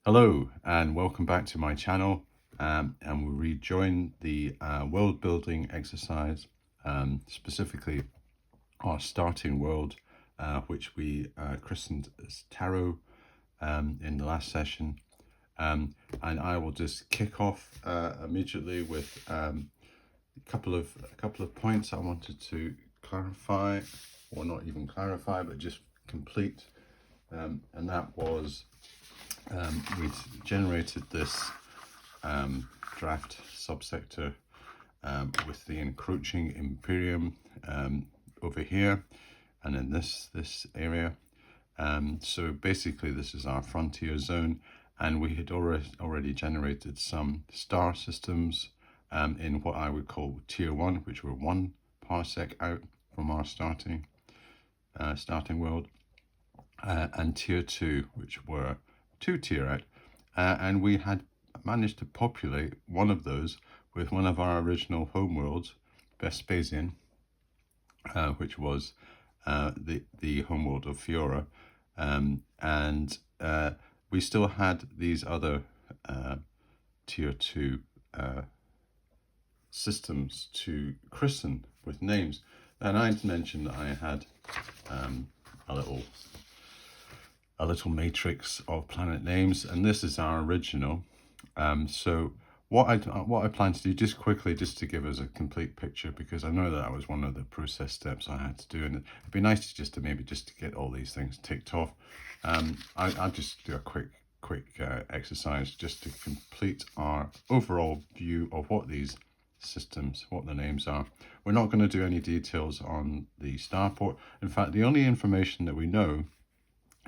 Hello and welcome back to my channel, and we'll rejoin the world building exercise, specifically our starting world, which we christened as Tarot in the last session. And I will just kick off immediately with a couple of points I wanted to clarify, or not even clarify, but just complete. And that was we generated this draft subsector with the encroaching Imperium over here and in this area. So basically this is our frontier zone, and we had already generated some star systems in what I would call tier 1, which were 1 parsec out from our starting world, and tier 2, which were 2 tier out, and we had managed to populate one of those with one of our original homeworlds, Vespasian, which was the homeworld of Fiora, and we still had these other tier 2 systems to christen with names. And I'd mentioned that I had a little matrix of planet names, and this is our original. So what I plan to do, just quickly, just to give us a complete picture, because I know that was one of the process steps I had to do, and it'd be nice to maybe get all these things ticked off. I'll just do a quick exercise just to complete our overall view of what these systems, what the names are. We're not going to do any details on the starport. In fact, the only information that we know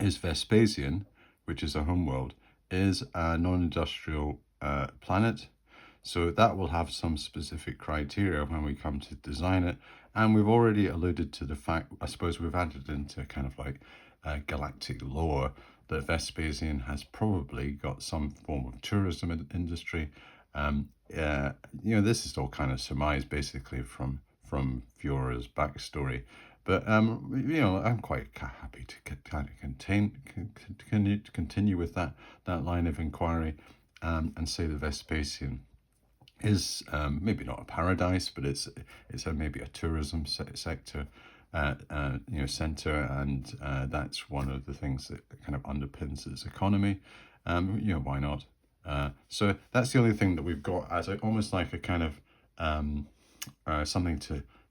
is Vespasian, which is a homeworld, is a non-industrial planet. So that will have some specific criteria when we come to design it. And we've already alluded to the fact, I suppose we've added into kind of like galactic lore, that Vespasian has probably got some form of tourism industry. This is all kind of surmised basically from Fiora's backstory. But I'm quite happy to kind of continue with that line of inquiry, and say that Vespasian is maybe not a paradise, but it's maybe a tourism sector, center, and that's one of the things that kind of underpins its economy. Why not? So that's the only thing that we've got as almost like a kind of something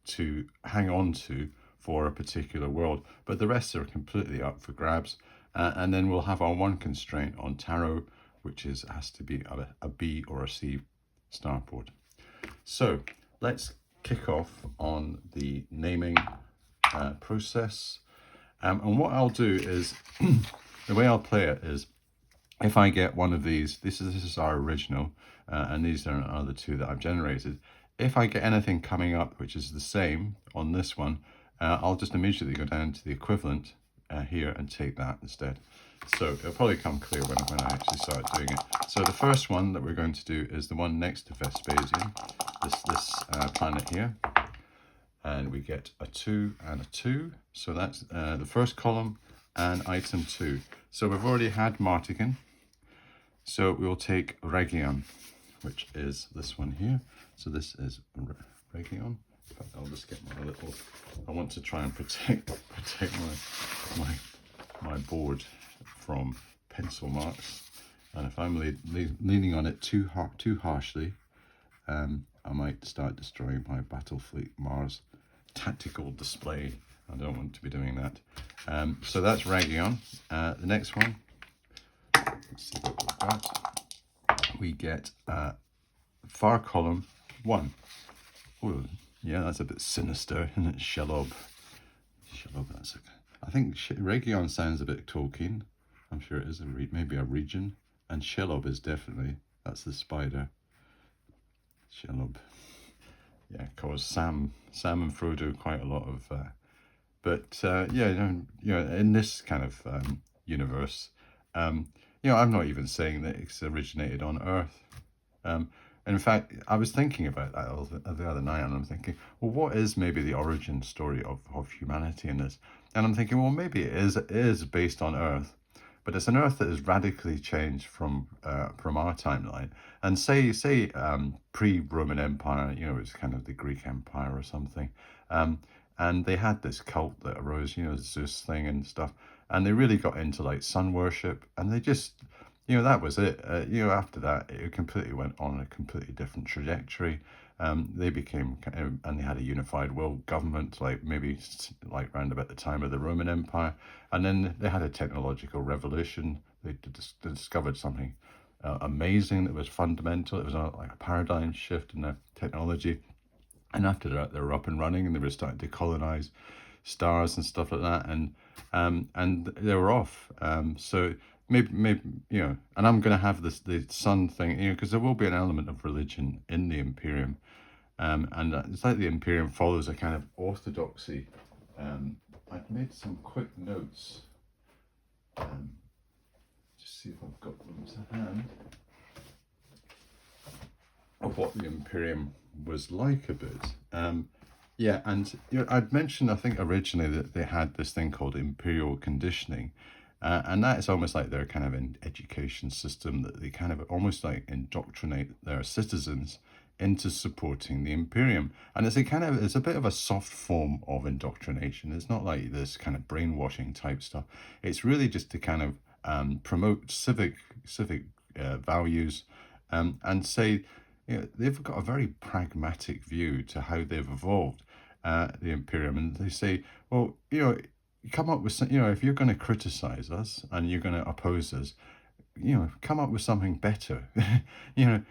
to hang on to for a particular world, but the rest are completely up for grabs. And then we'll have our one constraint on tarot, which has to be a B or a C starport. So let's kick off on the naming process. And what I'll do is, the way I'll play it is, if I get one of these, this is our original, and these are other two that I've generated. If I get anything coming up which is the same on this one, I'll just immediately go down to the equivalent here and take that instead. So it'll probably come clear when I actually start doing it. So the first one that we're going to do is the one next to Vespasian, this planet here. And we get a 2 and a 2. So that's the first column and item 2. So we've already had Martigan. So we'll take Region, which is this one here. So this is Region. In fact, I'll just get my little, I want to try and protect my board from pencil marks. And if I'm leaning on it too harshly, I might start destroying my Battlefleet Mars tactical display. I don't want to be doing that. So that's Region. The next one, let's see what we've got. We get far column 1. Oh, yeah, that's a bit sinister, isn't it? Shelob. That's I think Region sounds a bit Tolkien. I'm sure it is maybe a region. And Shelob is definitely, that's the spider. Shelob. Yeah, cause Sam and Frodo quite a lot of, in this kind of universe, I'm not even saying that it's originated on Earth. In fact, I was thinking about that the other night, and I'm thinking, well, what is maybe the origin story of humanity in this? And I'm thinking, well, maybe it is based on Earth, but it's an Earth that has radically changed from our timeline. And say pre-Roman Empire, you know, it's kind of the Greek Empire or something. And they had this cult that arose, you know, Zeus thing and stuff, and they really got into like sun worship, and they just, you know, that was it. You know, after that, it completely went on a completely different trajectory. They became, and they had a unified world government, like maybe like round about the time of the Roman Empire, and then they had a technological revolution. They discovered something amazing that was fundamental. It was like a paradigm shift in their technology. And after that, they were up and running, and they were starting to colonize stars and stuff like that, and they were off. So maybe you know, and I'm going to have the sun thing, you know, because there will be an element of religion in the Imperium, and it's like the Imperium follows a kind of orthodoxy. I've made some quick notes. Just see if I've got them to hand of what the Imperium was like a bit. Yeah, and you know, I'd mentioned, I think originally, that they had this thing called imperial conditioning, and that is almost like their kind of an education system, that they kind of almost like indoctrinate their citizens into supporting the Imperium. And it's a bit of a soft form of indoctrination. It's not like this kind of brainwashing type stuff. It's really just to kind of promote civic values, and say, you know, they've got a very pragmatic view to how they've evolved, the Imperium, and they say, well, you know, come up with some, you know, if you're going to criticize us and you're going to oppose us, you know, come up with something better. you know,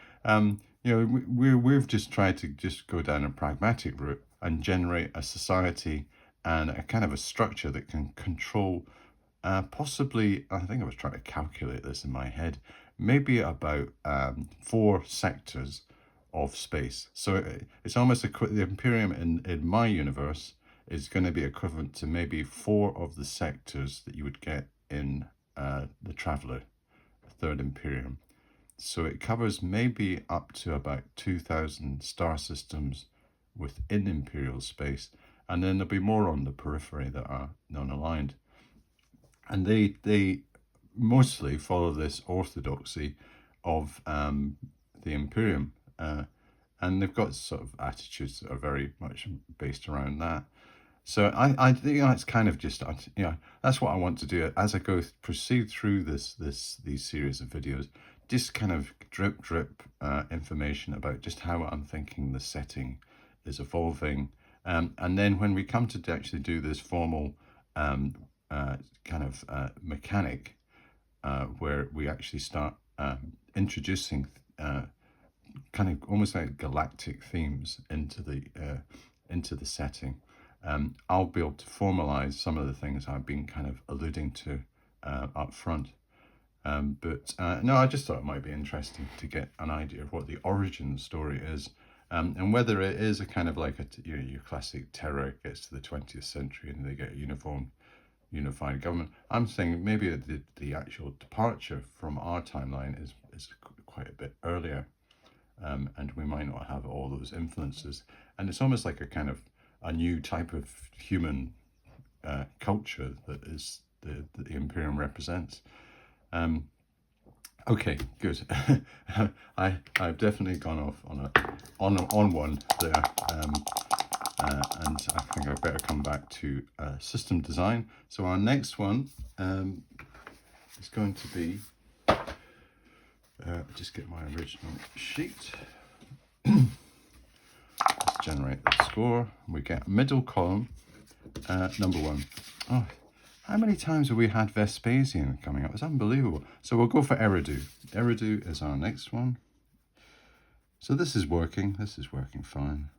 you know, we've just tried to just go down a pragmatic route and generate a society and a kind of a structure that can control, possibly, I think I was trying to calculate this in my head, maybe about 4 sectors of space. So it's almost the Imperium in my universe is going to be equivalent to maybe 4 of the sectors that you would get in the Traveller, Third Imperium. So it covers maybe up to about 2,000 star systems within Imperial space, and then there'll be more on the periphery that are non-aligned. And they mostly follow this orthodoxy of the Imperium, and they've got sort of attitudes that are very much based around that. So I think that's kind of just, you know, that's what I want to do as I proceed through these series of videos. Just kind of drip information about just how I'm thinking the setting is evolving, and then when we come to actually do this formal kind of mechanic, where we actually start introducing kind of almost like galactic themes into the setting, I'll be able to formalize some of the things I've been kind of alluding to up front. But no, I just thought it might be interesting to get an idea of what the origin story is, and whether it is a kind of like you know, your classic Terra gets to the 20th century and they get a unified government. I'm saying maybe the actual departure from our timeline is quite a bit earlier, and we might not have all those influences, and it's almost like a kind of a new type of human culture that is the Imperium represents. Okay, good. I've definitely gone off on one there, and I think I better come back to system design. So our next one is going to be, just get my original sheet. Let's generate the score. We get middle column, number 1. Oh, how many times have we had Vespasian coming up? It's unbelievable. So we'll go for Eridu. Eridu is our next one. So this is working fine.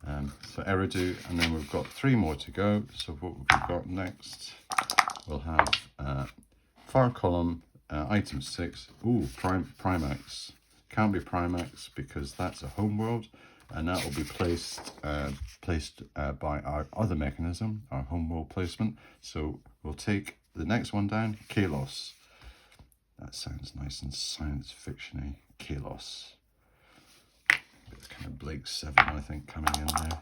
So Eridu, and then we've got 3 more to go. So what we've got next, we'll have far column, item 6. Ooh, Primax. Can't be Primax because that's a homeworld, and that will be placed by our other mechanism, our homeworld placement. So we'll take the next one down, Kalos. That sounds nice and science fiction-y. Kalos. It's kind of Blake 7, I think, coming in there.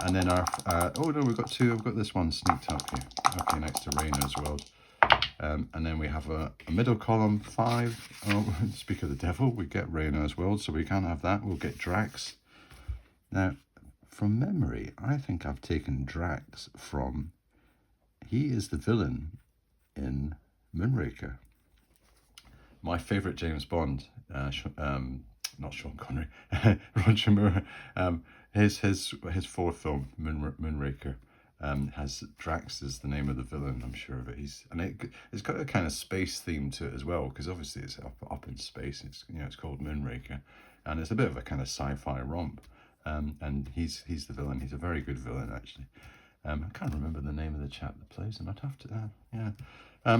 And then our, oh no, we've got 2, I've got this one sneaked up here. Okay, next to Raina's world. And then we have a middle column 5. Oh, speak of the devil, we get Raynor's World, so we can't have that. We'll get Drax. Now, from memory, I think I've taken Drax from... He is the villain in Moonraker. My favourite James Bond, not Sean Connery, Roger Moore. His fourth film, Moonraker, has Drax as the name of the villain. I'm sure of it. It's got a kind of space theme to it as well, because obviously it's up in space. It's called Moonraker, and it's a bit of a kind of sci-fi romp. And he's the villain. He's a very good villain, actually. I can't remember the name of the chap that plays him. I'd have to,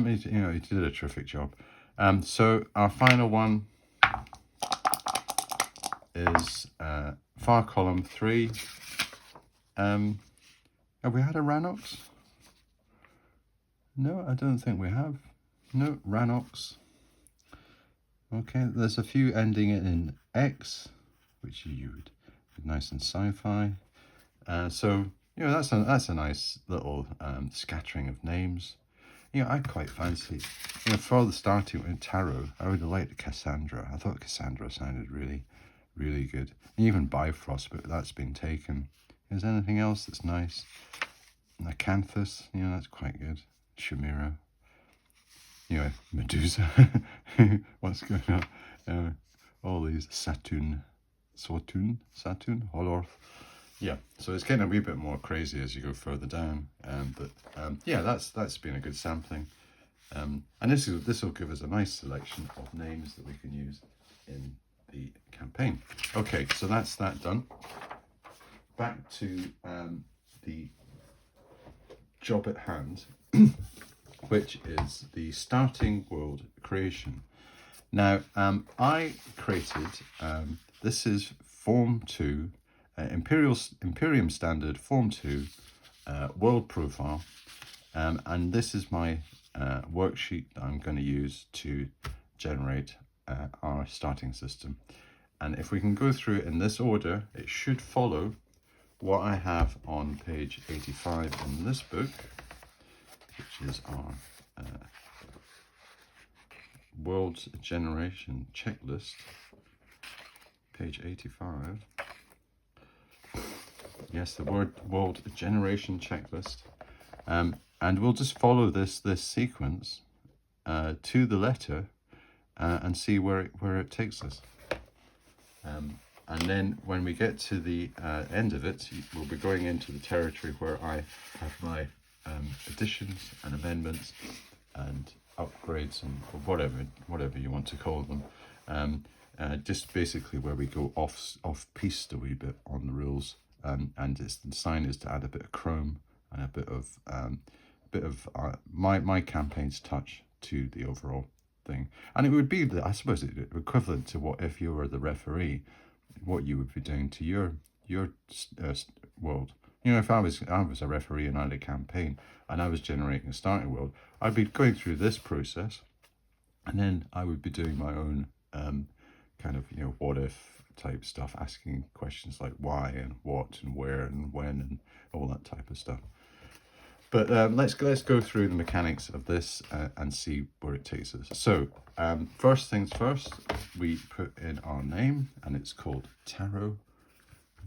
he did a terrific job. So our final one is Far Column 3. Have we had a Ranox? No, I don't think we have. No, Ranox. Okay, there's a few ending in X, which you would be nice and sci-fi. So, that's a nice little scattering of names. I quite fancy, for the starting with Tarot, I would have liked Cassandra. I thought Cassandra sounded really, really good. And even Bifrost, but that's been taken. Is there anything else that's nice? Acanthus, that's quite good. Chimera. Medusa. What's going on? All these Saturn, Holorth. Yeah, so it's getting a wee bit more crazy as you go further down. Yeah, that's been a good sampling. And this will give us a nice selection of names that we can use in the campaign. Okay, so that's that done. Back to the job at hand, which is the starting world creation. Now, I created, this is Form 2, Imperium Standard Form 2 world profile, and this is my worksheet that I'm going to use to generate our starting system. And if we can go through it in this order, it should follow what I have on page 85 in this book, which is our world generation checklist, page 85. Yes, the world generation checklist, and we'll just follow this sequence to the letter and see where it takes us. And then when we get to the end of it, we'll be going into the territory where I have my additions and amendments and upgrades and whatever you want to call them. Just basically where we go off piste a wee bit on the rules. And the sign is to add a bit of chrome and a bit of my campaign's touch to the overall thing. And it would be, I suppose, equivalent to what if you were the referee, what you would be doing to your world. If I was a referee and I had a campaign and I was generating a starting world, I'd be going through this process, and then I would be doing my own kind of what if type stuff, asking questions like why and what and where and when and all that type of stuff. But let's go through the mechanics of this and see where it takes us. So first things first, we put in our name, and it's called Tarot.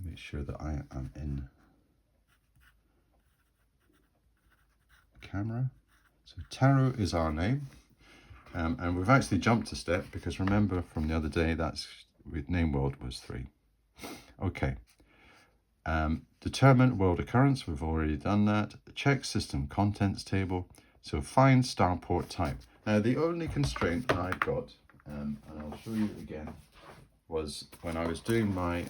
Make sure that I am in camera. So Tarot is our name, and we've actually jumped a step because remember from the other day that's with name world was 3. Okay. Determine world occurrence, we've already done that. Check system contents table. So find starport type. Now the only constraint that I've got, and I'll show you again, was when I was doing my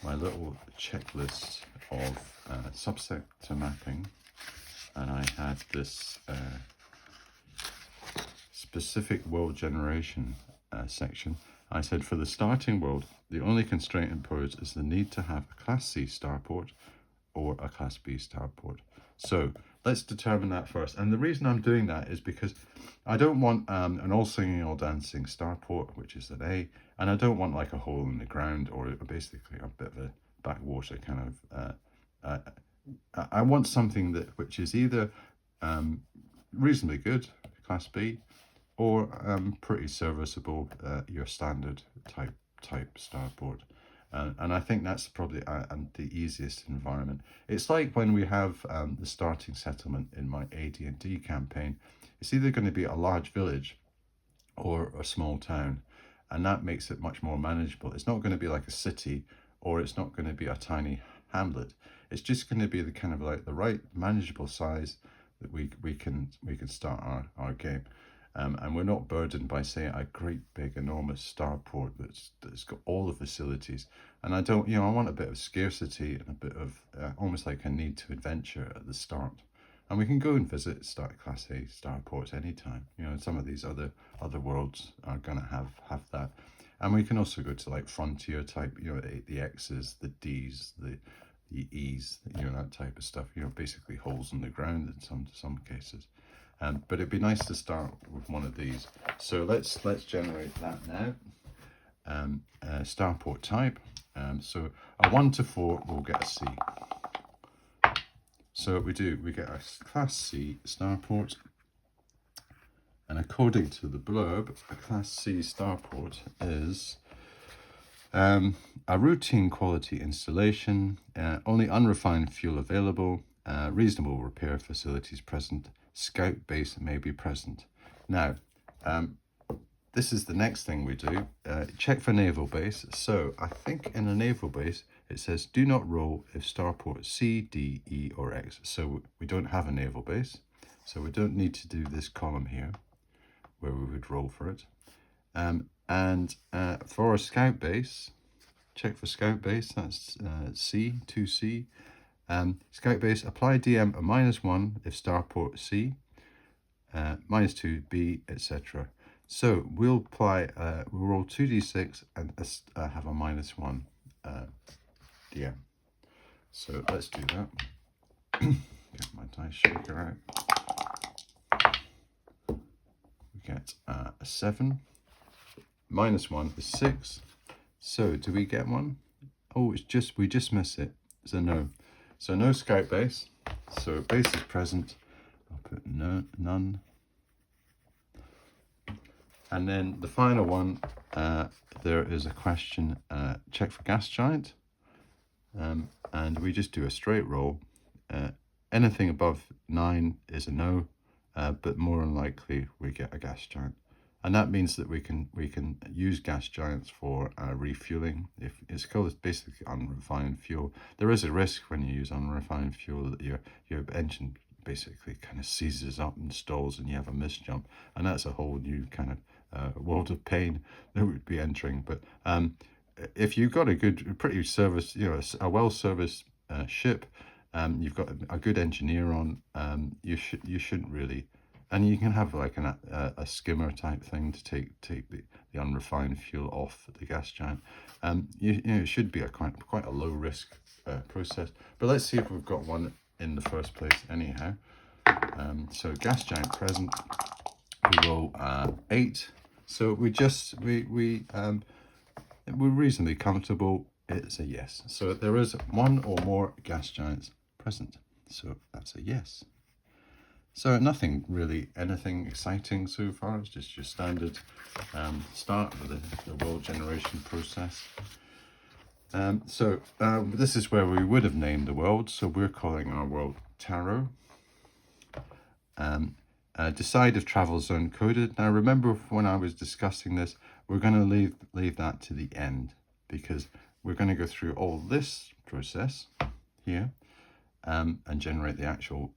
my little checklist of subsector mapping, and I had this specific world generation section. I said for the starting world, the only constraint imposed is the need to have a Class C starport or a Class B starport. So let's determine that first. And the reason I'm doing that is because I don't want an all singing, all dancing starport, which is an A, and I don't want like a hole in the ground or basically a bit of a backwater kind of. I want something which is either reasonably good, Class B, or pretty serviceable, your standard type starport. And I think that's probably the easiest environment. It's like when we have the starting settlement in my AD&D campaign. It's either going to be a large village or a small town, and that makes it much more manageable. It's not going to be like a city, or it's not going to be a tiny hamlet. It's just going to be the kind of like the right manageable size that we can start our game. And we're not burdened by, say, a great big enormous starport that's got all the facilities. And I don't, I want a bit of scarcity and a bit of almost like a need to adventure at the start. And we can go and visit Class A starports anytime. Some of these other worlds are gonna have that. And we can also go to like frontier type, the X's, the D's, the E's, that type of stuff. Basically holes in the ground in some cases. But it'd be nice to start with one of these. So let's generate that now. Starport type. So a 1 to 4 will get a C. So we get a Class C starport. And according to the blurb, a Class C starport is a routine quality installation, only unrefined fuel available, reasonable repair facilities present, scout base may be present. Now, this is the next thing we do. Check for naval base. So I think in a naval base, it says do not roll if starport C, D, E, or X. So we don't have a naval base. So we don't need to do this column here where we would roll for it. And for a scout base, check for scout base, that's C, 2C. Scout base, apply DM a -1 if starport C, -2 B, etc. So we'll apply, we'll roll 2d6 and have a -1 DM. So let's do that. Get my dice shaker out. We get a 7. -1 is 6. So do we get one? Oh, we just miss it. So no. So no scout base. So base is present. I'll put none. And then the final one, there is a question, check for gas giant. And we just do a straight roll. Anything above 9 is a no, but more than likely we get a gas giant. And that means that we can use gas giants for refueling. If it's called basically unrefined fuel, there is a risk when you use unrefined fuel that your engine basically kind of seizes up and stalls, and you have a misjump, and that's a whole new kind of world of pain that we'd be entering. But if you've got a pretty service, a well-serviced ship, you've got a good engineer on, you shouldn't really. And you can have like a skimmer type thing to take the unrefined fuel off the gas giant. It should be quite a low risk process. But let's see if we've got one in the first place anyhow. So gas giant present. We roll 8. So we're reasonably comfortable. It's a yes. So there is 1 or more gas giants present. So that's a yes. So nothing really, anything exciting so far. It's just your standard start with the world generation process. This is where we would have named the world. So we're calling our world Tarot. Decide if travel zone coded. Now remember when I was discussing this, we're going to leave that to the end, because we're going to go through all this process here and generate the actual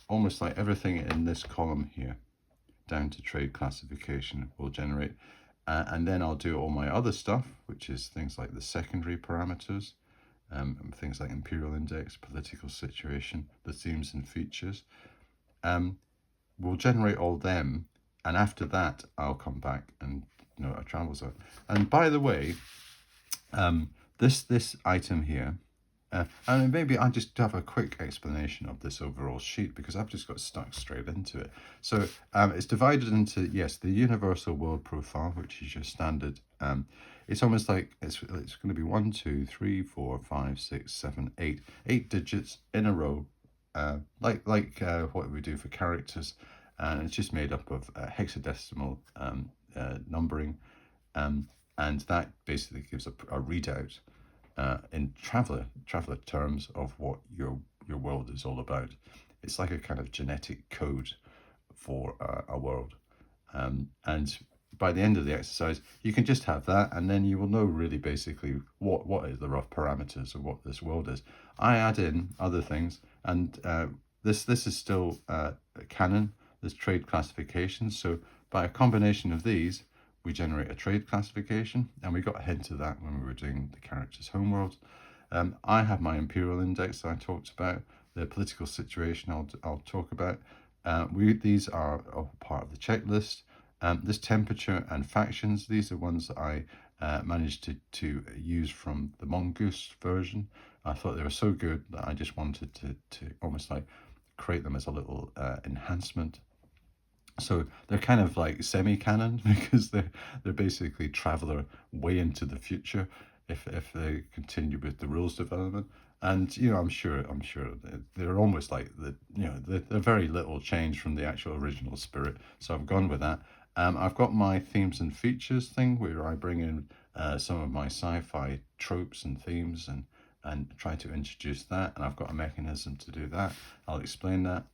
almost like everything in this column here, down to trade classification, will generate. And then I'll do all my other stuff, which is things like the secondary parameters, things like imperial index, political situation, the themes and features. We'll generate all them, and after that, I'll come back and a travel zone. And by the way, this item here, and maybe I'll just have a quick explanation of this overall sheet, because I've just got stuck straight into it. So it's divided into, yes, the universal world profile, which is your standard. It's almost like it's going to be 1, 2, 3, 4, 5, 6, 7, 8 digits in a row what we do for characters, and it's just made up of hexadecimal numbering, um, and that basically gives a readout in traveler terms of what your world is all about. It's like a kind of genetic code for a world. And by the end of the exercise, you can just have that, and then you will know really basically what is the rough parameters of what this world is. I add in other things, and this is still canon. There's trade classifications. So by a combination of these, we generate a trade classification, and we got a hint of that when we were doing the characters' homeworld. I have my imperial index that I talked about. The political situation I'll talk about. These are all part of the checklist. This temperature and factions, these are ones that I managed to use from the Mongoose version. I thought they were so good that I just wanted to almost like create them as a little enhancement. So they're kind of like semi-canon because they're basically traveler way into the future if they continue with the rules development. And I'm sure they're almost like they're very little change from the actual original spirit. So I've gone with that. I've got my themes and features thing where I bring in some of my sci-fi tropes and themes and try to introduce that. And I've got a mechanism to do that. I'll explain that.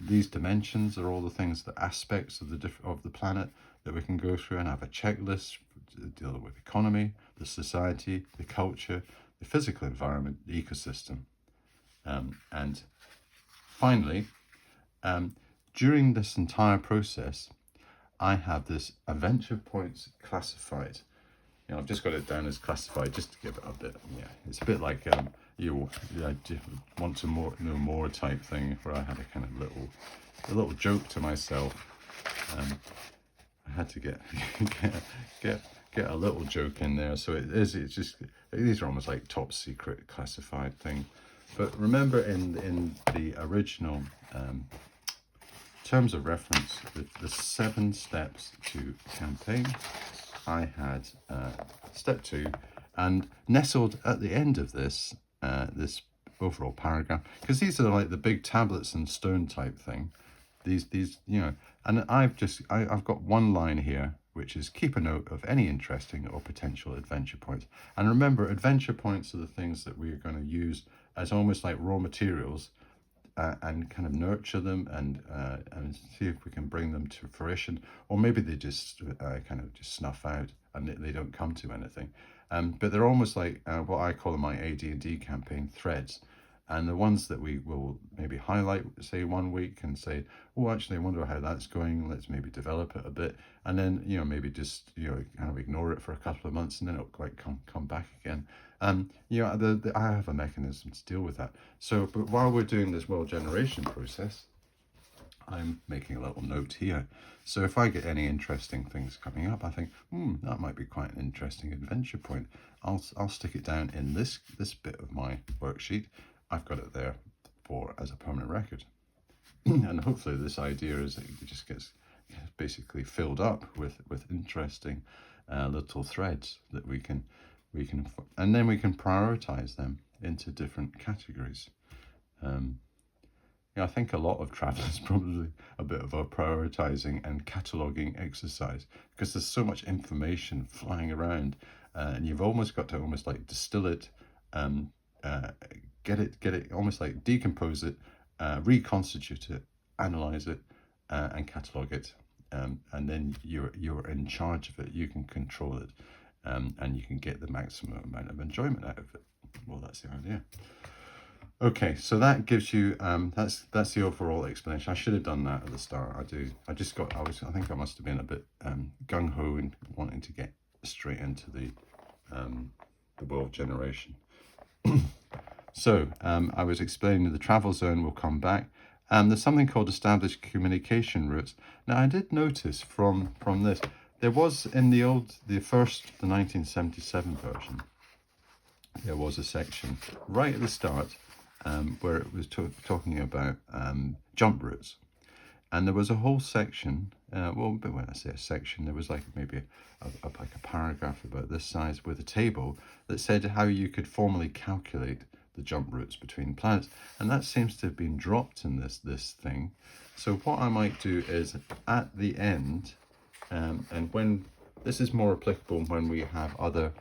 These dimensions are all the things, the aspects of the planet that we can go through, and have a checklist to deal with economy, the society, the culture, the physical environment, the ecosystem, and finally, during this entire process, I have this adventure points classified. I've just got it down as classified just to give it a bit. Yeah, it's a bit like you want to know more type thing, where I had a kind of little joke to myself. I had to get get a little joke in there. So it's just, these are almost like top secret classified thing. But remember, in the original terms of reference, the 7 steps to campaign, I had step 2, and nestled at the end of this this overall paragraph, because these are like the big tablets and stone type thing. These and I've got one line here which is keep a note of any interesting or potential adventure points. And remember, adventure points are the things that we're going to use as almost like raw materials, and kind of nurture them and see if we can bring them to fruition, or maybe they just kind of just snuff out and they don't come to anything. But they're almost like what I call in my AD&D campaign threads, and the ones that we will maybe highlight, say 1 week, and say, oh, actually, I wonder how that's going. Let's maybe develop it a bit, and then maybe just kind of ignore it for a couple of months, and then it'll quite come back again. I have a mechanism to deal with that. So, but while we're doing this world generation process, I'm making a little note here. So if I get any interesting things coming up, I think, that might be quite an interesting adventure point. I'll stick it down in this bit of my worksheet. I've got it there as a permanent record. And hopefully this idea is that it just gets basically filled up with interesting little threads that we can, and then we can prioritize them into different categories. I think a lot of travel is probably a bit of a prioritizing and cataloging exercise, because there's so much information flying around, and you've almost got to almost like distill it, get it almost like decompose it, reconstitute it, analyze it, and catalog it, and then you're in charge of it. You can control it, and you can get the maximum amount of enjoyment out of it. Well, that's the idea. Okay, so that gives you that's the overall explanation. I should have done that at the start. I think I must have been a bit gung-ho and wanting to get straight into the world generation. So I was explaining the travel zone will come back. There's something called established communication routes. Now, I did notice from this, there was in the 1977 version, there was a section right at the start where it was talking about jump routes. And there was a whole section, but when I say a section, there was like maybe like a paragraph about this size with a table that said how you could formally calculate the jump routes between planets, and that seems to have been dropped in this thing. So what I might do is at the end, and when this is more applicable when we have other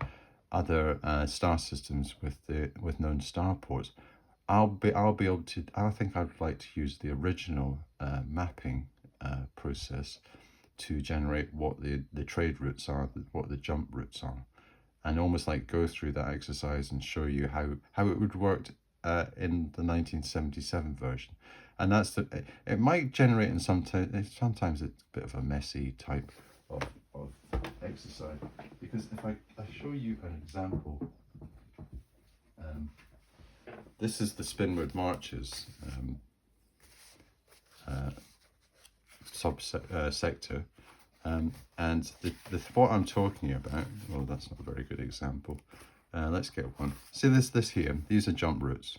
star systems with known star ports, I'll be able to. I think I'd like to use the original mapping process to generate what the trade routes are, what the jump routes are, and almost like go through that exercise and show you how it would work in the 1977 version. And that's it might generate in sometimes it's a bit of a messy type of exercise, because if I show you an example, this is the Spinward Marches sector, and what I'm talking about, well, that's not a very good example. Let's get one. See this here, these are jump routes.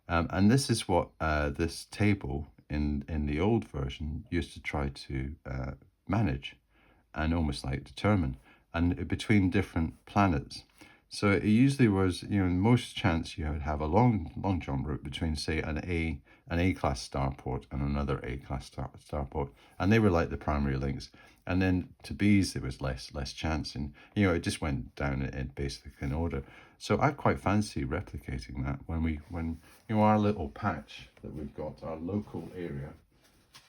And this is what this table in the old version used to try to manage and almost like determine, and between different planets. So it usually was, most chance you would have a long jump route between, say, an A class starport and another A class starport, and they were like the primary links. And then to B's there was less chance, and it just went down in basically in order. So I quite fancy replicating that when our little patch that we've got, our local area,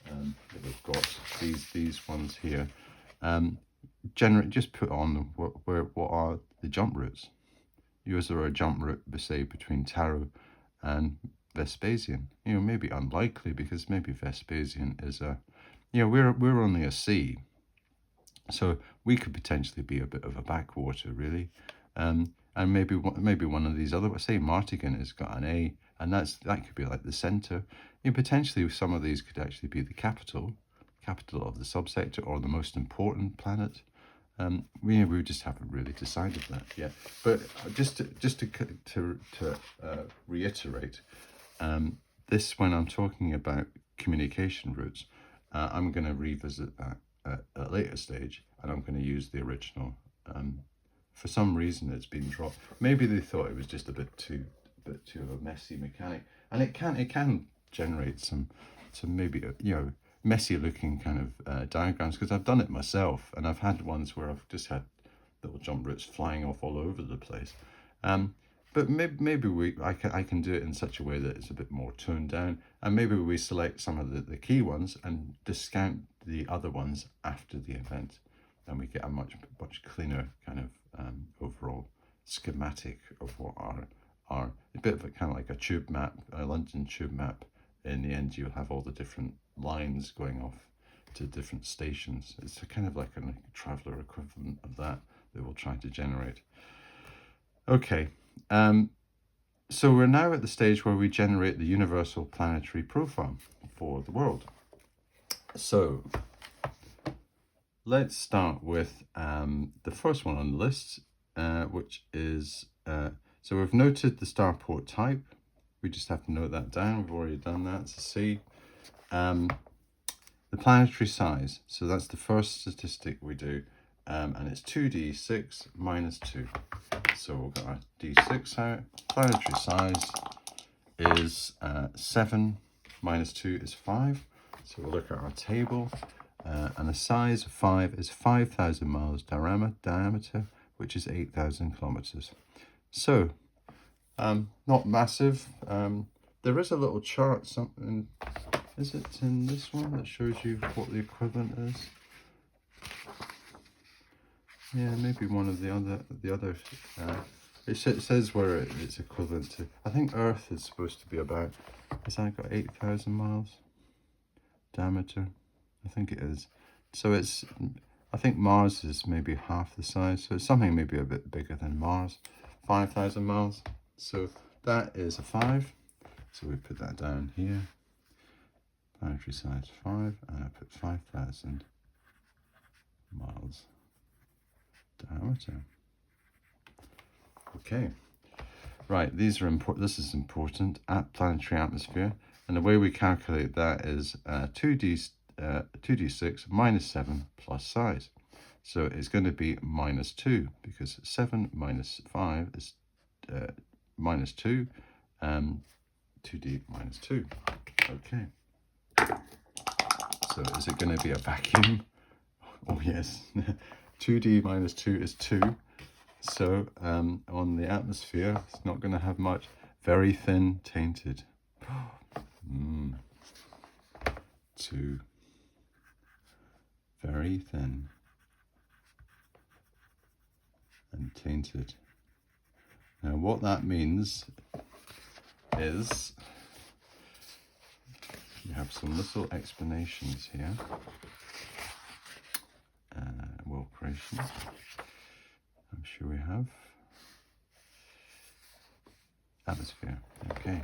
that we've got these ones here, just put on what are the jump routes. Yours are a jump route, say, between Taro and Vespasian. Maybe unlikely, because maybe Vespasian is we're only a C, so we could potentially be a bit of a backwater, really. And maybe one of these other, say Martigan has got an A, and that could be like the center. Potentially some of these could actually be the capital of the subsector, or the most important planet. We just haven't really decided that yet. But just to reiterate, this, when I'm talking about communication routes, I'm going to revisit that at a later stage, and I'm going to use the original. For some reason, it's been dropped. Maybe they thought it was just a bit too of a messy mechanic, and it can generate some maybe messy looking kind of diagrams, because I've done it myself, and I've had ones where I've just had little jump routes flying off all over the place. But maybe I can do it in such a way that it's a bit more toned down, and maybe we select some of the key ones and discount the other ones after the event, and we get a much cleaner kind of overall schematic of what are a bit of a kind of like a tube map, a London tube map. In the end, you'll have all the different lines going off to different stations. It's a kind of like a traveller equivalent of that we'll try to generate. Okay, so we're now at the stage where we generate the universal planetary profile for the world. So let's start with the first one on the list, which is, so we've noted the starport type. We just have to note that down. We've already done that. It's a C. The planetary size. So that's the first statistic we do, and it's 2d6 minus 2. So we'll get our d6 out. Planetary size is 7 minus 2 is 5. So we'll look at our table, and the size of 5 is 5,000 miles diameter, which is 8,000 kilometers. So not massive. There is a little chart, something, is it in this one, that shows you what the equivalent is? Yeah, maybe one of the other. It says where it's equivalent to. I think Earth is supposed to be about, has that got 8,000 miles diameter? I think it is. So I think Mars is maybe half the size, so it's something maybe a bit bigger than Mars. 5,000 miles. So that is a 5. So we put that down here. Planetary size 5, and I put 5,000 miles diameter. Okay, right, these are important. This is important. At planetary atmosphere, and the way we calculate that is 2d6 minus 7 plus size. So it's going to be minus 2, because 7 minus 5 is minus 2, 2d minus 2. Okay. So is it going to be a vacuum? Oh yes. 2d minus 2 is 2. So on the atmosphere, it's not going to have much. Very thin, tainted. 2. Very thin and tainted. Now what that means is, we have some little explanations here. World creation, I'm sure we have. Atmosphere, okay.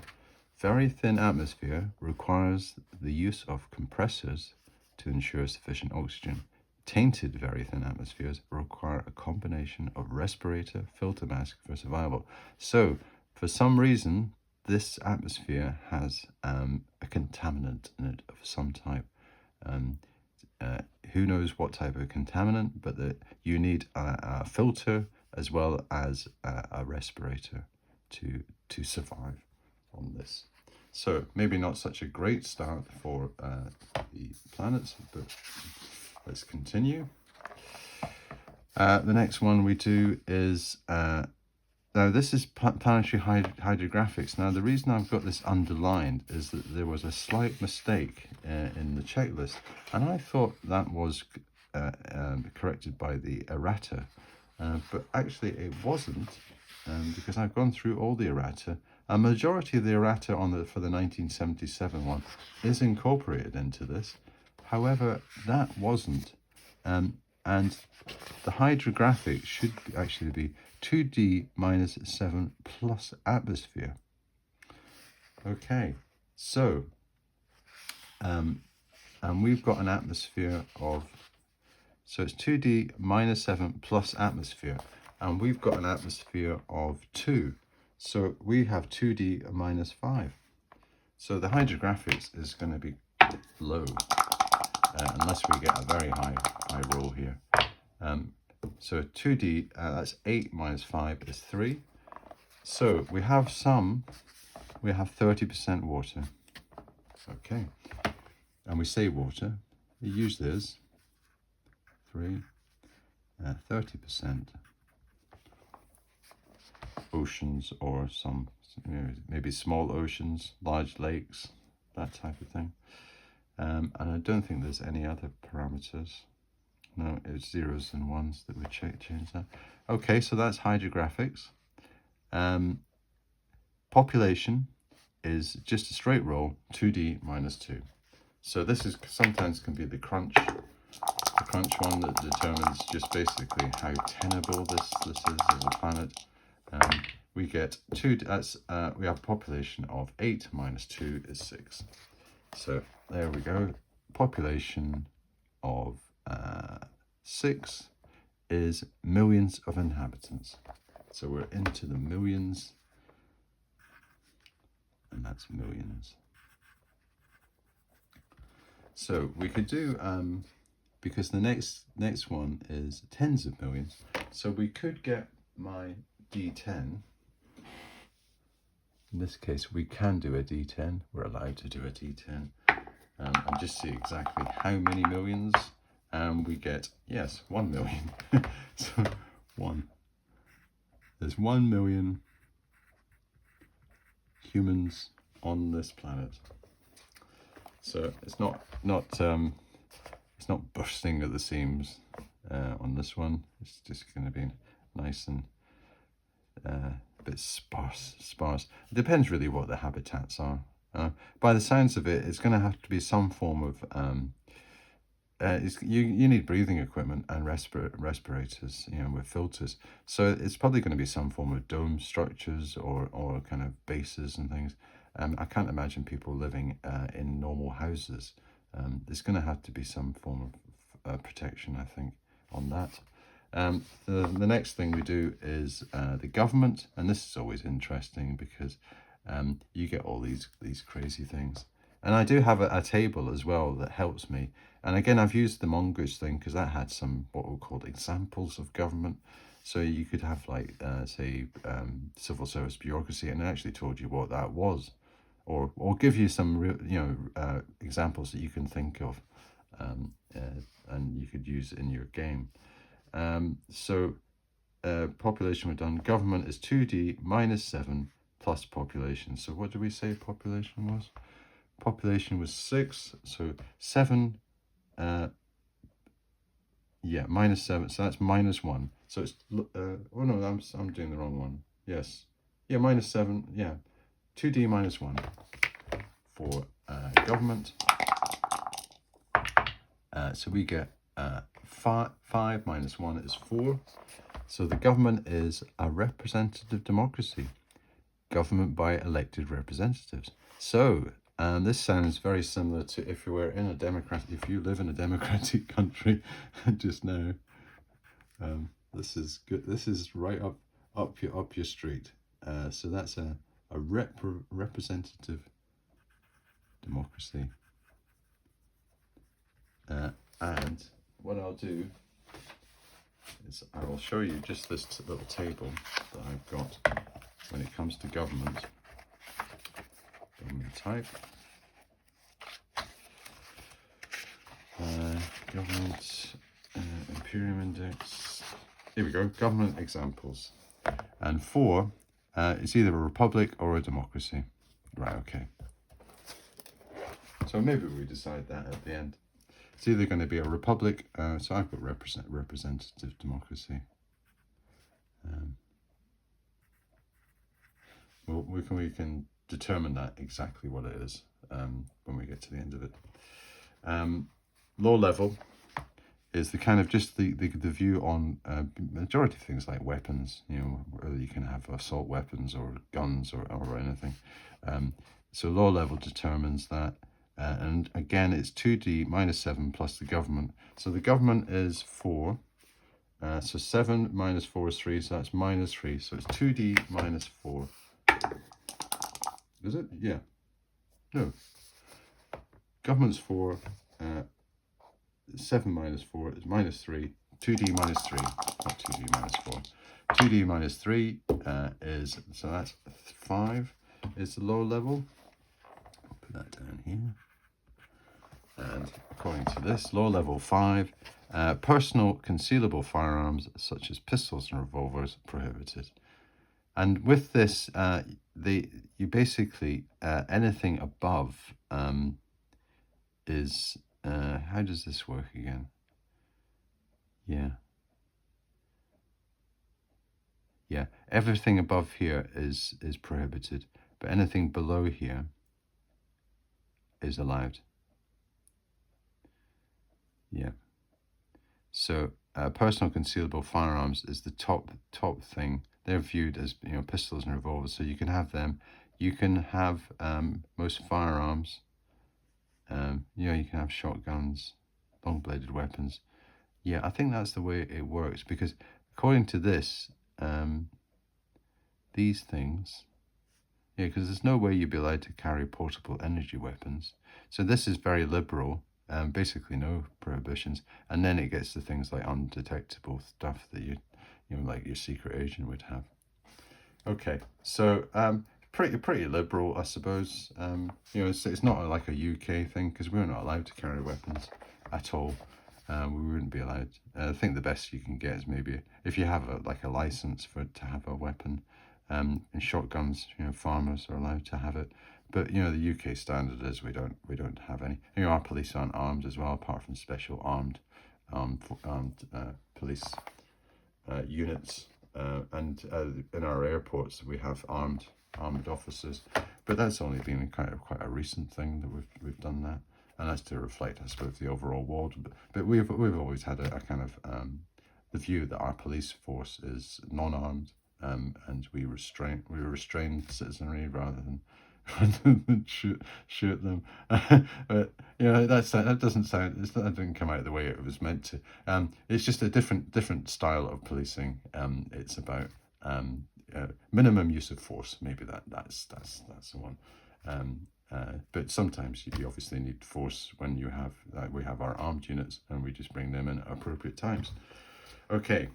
Very thin atmosphere requires the use of compressors to ensure sufficient oxygen. Tainted very thin atmospheres require a combination of respirator, filter mask for survival. So, for some reason, this atmosphere has a contaminant in it of some type. Who knows what type of contaminant, but you need a filter as well as a respirator to survive on this. So maybe not such a great start for the planets, but let's continue. The next one we do is, now this is planetary hydrographics. Now the reason I've got this underlined is that there was a slight mistake in the checklist, and I thought that was corrected by the errata, but actually it wasn't, because I've gone through all the errata. A majority of the errata for the 1977 one is incorporated into this. However, that wasn't, and the hydrographic should actually be 2d minus 7 plus atmosphere. Okay, so and we've got an atmosphere of, so it's 2d minus 7 plus atmosphere, and we've got an atmosphere of 2. So we have 2d minus 5. So the hydrographics is going to be low, unless we get a very high roll here. So 2d, that's 8 minus 5 is 3. So we have 30% water. Okay. And we say water, we use this, 30%. Oceans, or some, maybe small oceans, large lakes, that type of thing. And I don't think there's any other parameters. No, it's zeros and ones that would change that. Okay, so that's hydrographics. Population is just a straight roll, 2d minus 2. So this is sometimes can be the crunch one that determines just basically how tenable this is as a planet. We get 2, we have a population of 8 minus 2 is 6. So there we go. Population of 6 is millions of inhabitants. So we're into the millions, and that's millions. So we could do, because the next one is tens of millions, so we could get my D10. In this case, we can do a D10. We're allowed to do a D10, and just see exactly how many millions. We get, yes, 1 million. So 1. There's 1 million humans on this planet. So it's not bursting at the seams on this one. It's just going to be nice and a bit sparse. It depends really what the habitats are. By the sounds of it, it's going to have to be some form of you need breathing equipment and respirators, with filters. So it's probably going to be some form of dome structures or kind of bases and things. I can't imagine people living in normal houses. There's going to have to be some form of protection, I think, on that. The next thing we do is the government, and this is always interesting because you get all these crazy things. And I do have a table as well that helps me. And again, I've used the Mongoose thing because that had some what we called examples of government. So you could have like, say, civil service bureaucracy, and it actually told you what that was, or give you some real, examples that you can think of, and you could use in your game. So population we're done. Government is 2D minus 7 plus population. So what do we say population was? Population was 6, so 7, yeah, minus 7, so that's minus 1. So it's, oh no, I'm doing the wrong one. Yes, yeah, minus 7, yeah, 2D minus 1 for government. So we get 5 minus 1 is 4. So the government is a representative democracy, government by elected representatives. So this sounds very similar to if you were in a if you live in a democratic country just now. This is good. This is right up your street. So that's a representative democracy. And what I'll do is I will show you just this little table that I've got when it comes to government. Government type. Government Imperium Index. Here we go, government examples. And 4, it's either a republic or a democracy. Right, okay. So maybe we decide that at the end. It's either going to be a republic, so I've got representative democracy. Well, we can determine that exactly what it is when we get to the end of it. Low level is the kind of just the view on majority of things like weapons, whether you can have assault weapons or guns or anything. So low level determines that. And again, it's 2D minus 7 plus the government. So the government is 4. So 7 minus 4 is 3, so that's minus 3. So it's 2D minus 4. Is it? Yeah. No. Government's 4. 7 minus 4 is minus 3. 2D minus 3. Not 2D minus 4. 2D minus 3 is, so that's 5 is the low level. I'll put that down here. And according to this, low level 5, personal concealable firearms such as pistols and revolvers prohibited. And with this, you basically anything above is how does this work again? Yeah, everything above here is prohibited, but anything below here is allowed. Yeah. So personal concealable firearms is the top thing. They're viewed as pistols and revolvers, so you can have them. You can have most firearms. You can have shotguns, long-bladed weapons. Yeah, I think that's the way it works, because according to this, these things, because there's no way you'd be allowed to carry portable energy weapons. So this is very liberal. Basically no prohibitions, and then it gets to things like undetectable stuff that like your secret agent would have. Okay, so pretty liberal, I suppose. It's not like a UK thing, because we're not allowed to carry weapons at all. We wouldn't be allowed. I think the best you can get is maybe if you have a license to have a weapon. And shotguns, farmers are allowed to have it. But the UK standard is we don't have any. Our police aren't armed as well, apart from special armed police units, and in our airports we have armed officers. But that's only been quite a recent thing that we've done that, and that's to reflect, I suppose, the overall world. But we've always had a kind of the view that our police force is non-armed. And we restrain citizenry rather than shoot them. But that doesn't sound. That didn't come out the way it was meant to. It's just a different style of policing. It's about minimum use of force. Maybe that's the one. But sometimes you obviously need force when we have our armed units, and we just bring them in at appropriate times. Okay.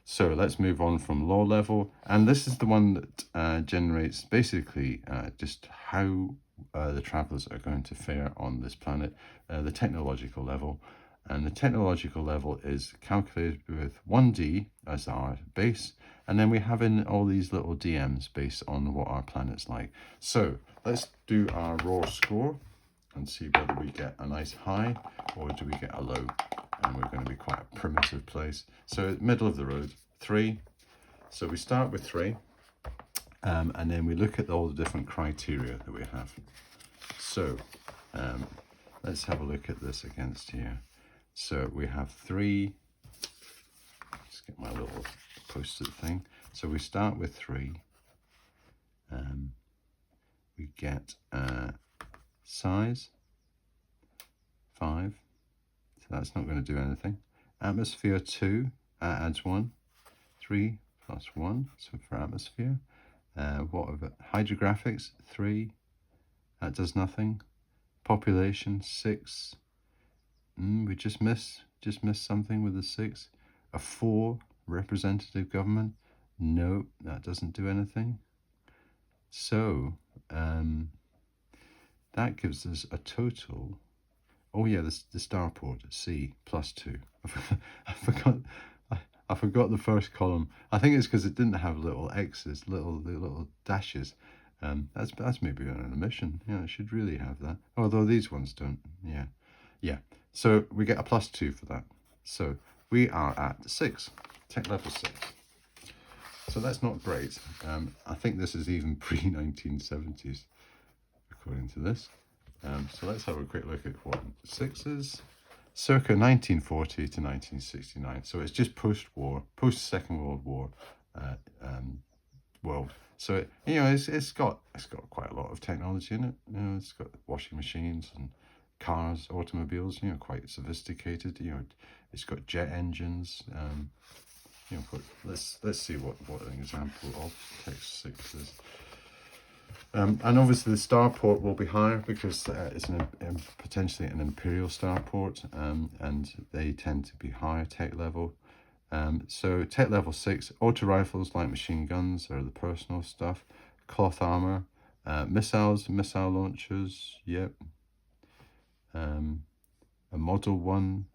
So let's move on from law level. And this is the one that generates basically just how the travelers are going to fare on this planet, the technological level. And the technological level is calculated with 1D as our base. And then we have in all these little DMs based on what our planet's like. So let's do our raw score and see whether we get a nice high or do we get a low. And we're going to be quite a primitive place. So middle of the road, 3. So we start with 3, and then we look at all the different criteria that we have. So let's have a look at this against here. So we have 3. Let's get my little post-it thing. So we start with 3. We get size 5. So that's not going to do anything. Atmosphere 2 adds 1. 3 plus 1, so for atmosphere. What of it? Hydrographics 3, that does nothing. Population 6. We just missed something with the 6. A 4, representative government. No, that doesn't do anything. So that gives us a total. Oh yeah, the starport, C, +2. I forgot the first column. I think it's because it didn't have little X's, little dashes. That's maybe an omission. Yeah, it should really have that. Although these ones don't. Yeah. So we get a +2 for that. So we are at 6, tech level 6. So that's not great. I think this is even pre-1970s, according to this. So let's have a quick look at what 6 is. Circa 1940 to 1969. So it's just post-war, post-Second World War world. So it's got quite a lot of technology in it. It's got washing machines and cars, automobiles. Quite sophisticated. It's got jet engines. Let's see what an example of Tech 6 is. And obviously the starport will be higher because it's potentially an imperial starport, and they tend to be higher tech level. So tech level 6, auto rifles, light machine guns are the personal stuff, cloth armor, missiles, missile launchers, yep. A Model 1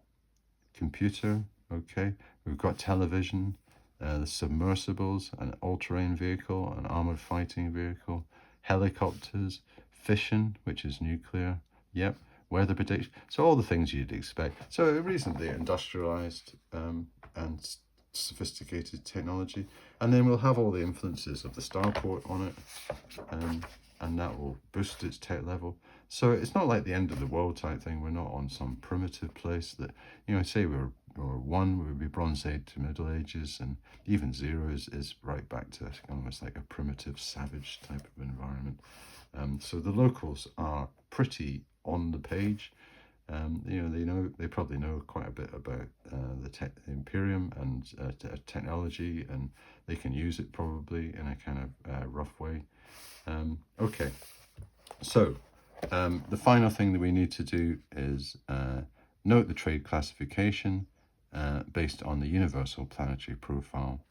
computer, okay. We've got television, the submersibles, an all-terrain vehicle, an armored fighting vehicle, helicopters, fission, which is nuclear, yep, weather prediction. So all the things you'd expect. So recently industrialized and sophisticated technology. And then we'll have all the influences of the starport on it, and that will boost its tech level. So it's not like the end of the world type thing. We're not on some primitive place that, say we're 1 would be Bronze Age to Middle Ages, and even 0 is right back to almost like a primitive, savage type of environment. So the locals are pretty on the page. They probably know quite a bit about the Imperium and technology, and they can use it probably in a kind of rough way. Okay, so the final thing that we need to do is note the trade classification based on the universal planetary profile.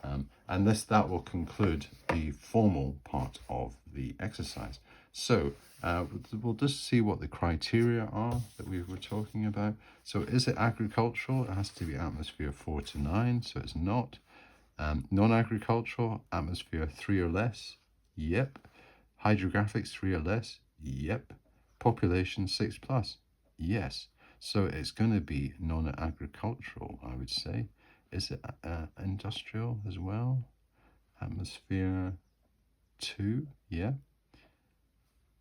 And that will conclude the formal part of the exercise. So we'll just see what the criteria are that we were talking about. So is it agricultural? It has to be atmosphere 4 to 9, so it's not. Non-agricultural, atmosphere 3 or less, yep. Hydrographics 3 or less, yep. Population 6 plus, yes. So it's going to be non-agricultural, I would say. Is it industrial as well? Atmosphere 2, yeah.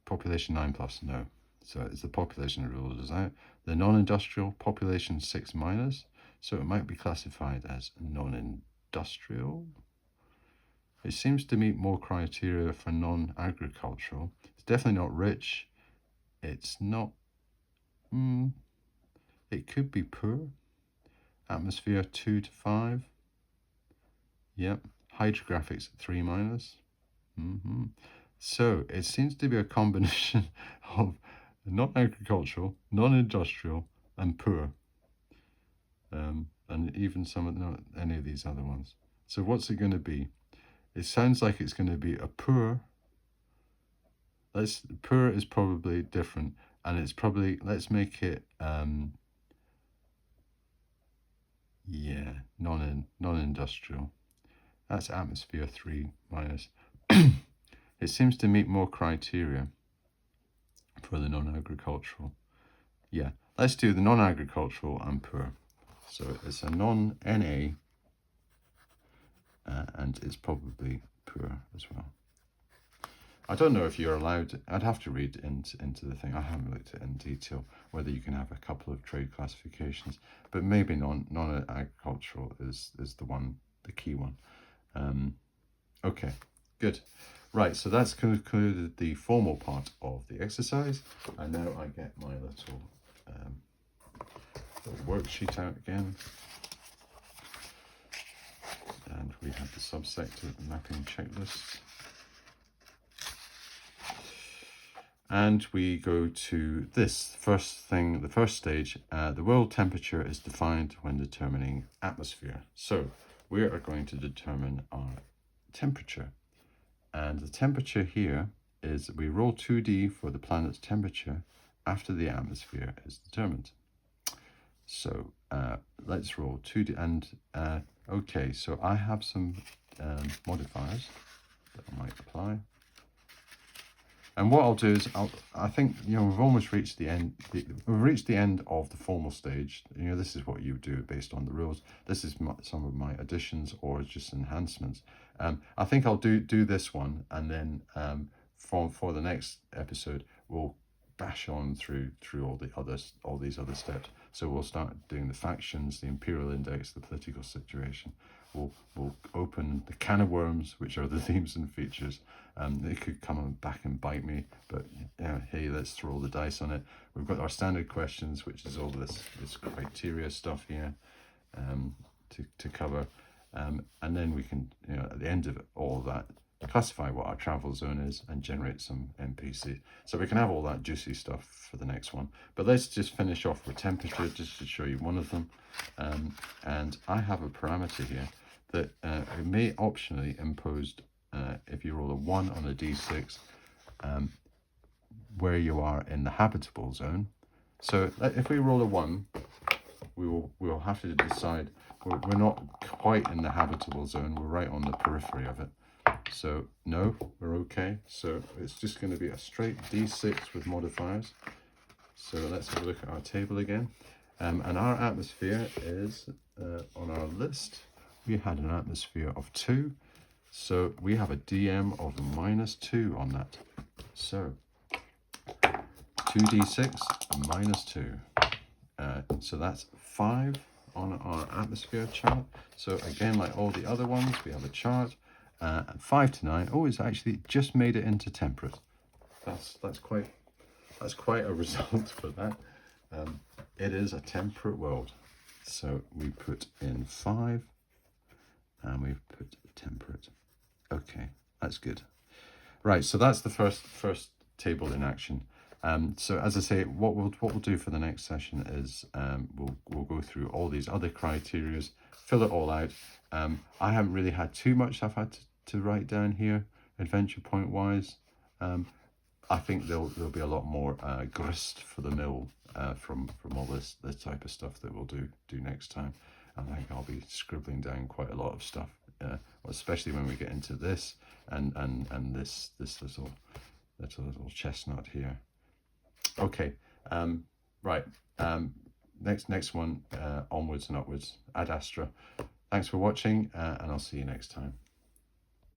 Population 9 plus, no. So it's the population rules out. The non-industrial, population 6 minus. So it might be classified as non-industrial. It seems to meet more criteria for non-agricultural. It's definitely not rich. It's not... it could be poor. Atmosphere 2 to 5. Yep. Hydrographics 3 minus. So it seems to be a combination of non-agricultural, non-industrial, and poor. and even some of not any of these other ones. So what's it going to be? It sounds like it's going to be a poor. Poor is probably different, and it's probably, let's make it yeah, non-industrial. That's atmosphere 3 minus. It seems to meet more criteria for the non-agricultural. Yeah, let's do the non-agricultural and poor. So it's a non-NA, and it's probably poor as well. I don't know if you're allowed, I'd have to read into the thing. I haven't looked at it in detail, whether you can have a couple of trade classifications, but maybe non-agricultural is the key one. Okay, good. Right, so that's concluded the formal part of the exercise, and now I get my little worksheet out again. And we have the subsector mapping checklist. And we go to this first thing, the first stage. The world temperature is defined when determining atmosphere. So we are going to determine our temperature. And the temperature here is, we roll 2D for the planet's temperature after the atmosphere is determined. So let's roll 2D. And okay, so I have some modifiers that I might apply. And what I'll do is, I think, you know, we've almost reached the end. We've reached the end of the formal stage. You know, this is what you do based on the rules. This is some of my additions or just enhancements. I think I'll do this one, and then for the next episode, we'll bash on through all these other steps. So we'll start doing the factions, the imperial index, the political situation. We'll open the can of worms, which are the themes and features. They could come back and bite me, but hey, let's throw all the dice on it. We've got our standard questions, which is all this criteria stuff here to cover, and then we can, you know, at the end of all of that, classify what our travel zone is and generate some NPC. So we can have all that juicy stuff for the next one. But let's just finish off with temperature, just to show you one of them. And I have a parameter here that it may optionally impose, if you roll a 1 on a d6, where you are in the habitable zone. So if we roll a 1, we'll have to decide we're not quite in the habitable zone, we're right on the periphery of it. So no, we're okay. So it's just going to be a straight d6 with modifiers. So let's have a look at our table again. And our atmosphere is, on our list, we had an atmosphere of 2. So we have a DM of -2 on that. So 2d6 -2. So that's 5 on our atmosphere chart. So again, like all the other ones, we have a chart. And 5 to 9. Oh, it's actually just made it into temperate. That's quite a result for that. It is a temperate world. So we put in 5, and we've put temperate. Okay, that's good. Right, so that's the first table in action. So as I say, what we'll do for the next session is we'll go through all these other criteria, fill it all out. I haven't really had too much I've had to write down here, adventure point wise. I think there'll be a lot more grist for the mill from all this type of stuff that we'll do next time. And I think I'll be scribbling down quite a lot of stuff, especially when we get into this and this little chestnut here. Okay, right. Next one, onwards and upwards. Ad Astra. Thanks for watching, and I'll see you next time.